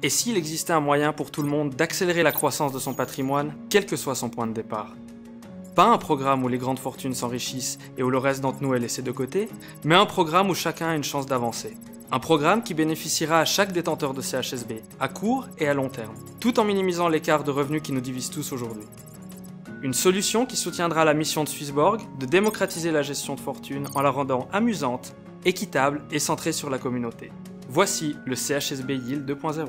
Et s'il existait un moyen pour tout le monde d'accélérer la croissance de son patrimoine, quel que soit son point de départ? Pas un programme où les grandes fortunes s'enrichissent et où le reste d'entre nous est laissé de côté, mais un programme où chacun a une chance d'avancer. Un programme qui bénéficiera à chaque détenteur de CHSB, à court et à long terme, tout en minimisant l'écart de revenus qui nous divise tous aujourd'hui. Une solution qui soutiendra la mission de Swissborg de démocratiser la gestion de fortune en la rendant amusante, équitable et centrée sur la communauté. Voici le CHSB Yield 2.0.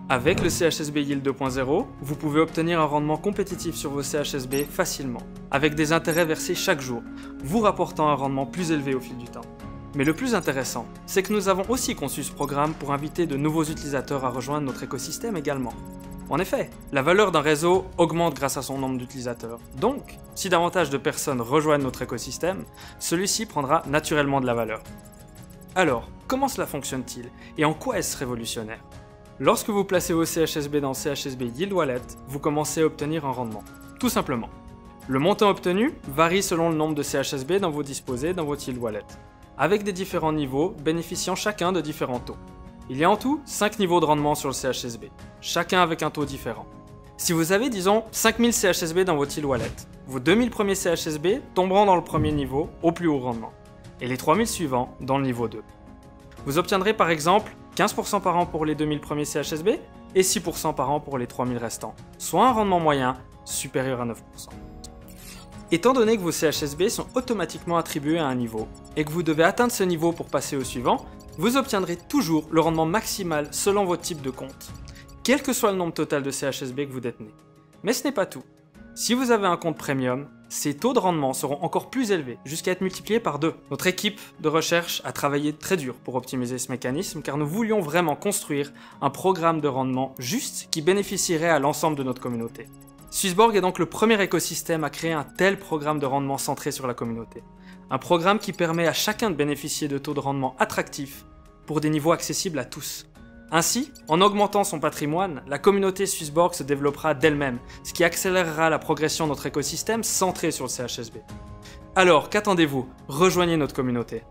Avec le CHSB Yield 2.0, vous pouvez obtenir un rendement compétitif sur vos CHSB facilement, avec des intérêts versés chaque jour, vous rapportant un rendement plus élevé au fil du temps. Mais le plus intéressant, c'est que nous avons aussi conçu ce programme pour inviter de nouveaux utilisateurs à rejoindre notre écosystème également. En effet, la valeur d'un réseau augmente grâce à son nombre d'utilisateurs. Donc, si davantage de personnes rejoignent notre écosystème, celui-ci prendra naturellement de la valeur. Alors, comment cela fonctionne-t-il et en quoi est-ce révolutionnaire? Lorsque vous placez vos CHSB dans le CHSB Yield Wallet, vous commencez à obtenir un rendement. Tout simplement. Le montant obtenu varie selon le nombre de CHSB dont vous disposez dans votre Yield Wallet, avec des différents niveaux bénéficiant chacun de différents taux. Il y a en tout 5 niveaux de rendement sur le CHSB, chacun avec un taux différent. Si vous avez, disons, 5000 CHSB dans votre Yield Wallet, vos 2000 premiers CHSB tomberont dans le premier niveau au plus haut rendement, et les 3000 suivants dans le niveau 2. Vous obtiendrez par exemple 15% par an pour les 2000 premiers CHSB et 6% par an pour les 3000 restants, soit un rendement moyen supérieur à 9%. Étant donné que vos CHSB sont automatiquement attribués à un niveau et que vous devez atteindre ce niveau pour passer au suivant, vous obtiendrez toujours le rendement maximal selon votre type de compte, quel que soit le nombre total de CHSB que vous détenez. Mais ce n'est pas tout. Si vous avez un compte premium, ces taux de rendement seront encore plus élevés, jusqu'à être multipliés par 2. Notre équipe de recherche a travaillé très dur pour optimiser ce mécanisme car nous voulions vraiment construire un programme de rendement juste qui bénéficierait à l'ensemble de notre communauté. Swissborg est donc le premier écosystème à créer un tel programme de rendement centré sur la communauté. Un programme qui permet à chacun de bénéficier de taux de rendement attractifs pour des niveaux accessibles à tous. Ainsi, en augmentant son patrimoine, la communauté Swissborg se développera d'elle-même, ce qui accélérera la progression de notre écosystème centré sur le CHSB. Alors, qu'attendez-vous? Rejoignez notre communauté.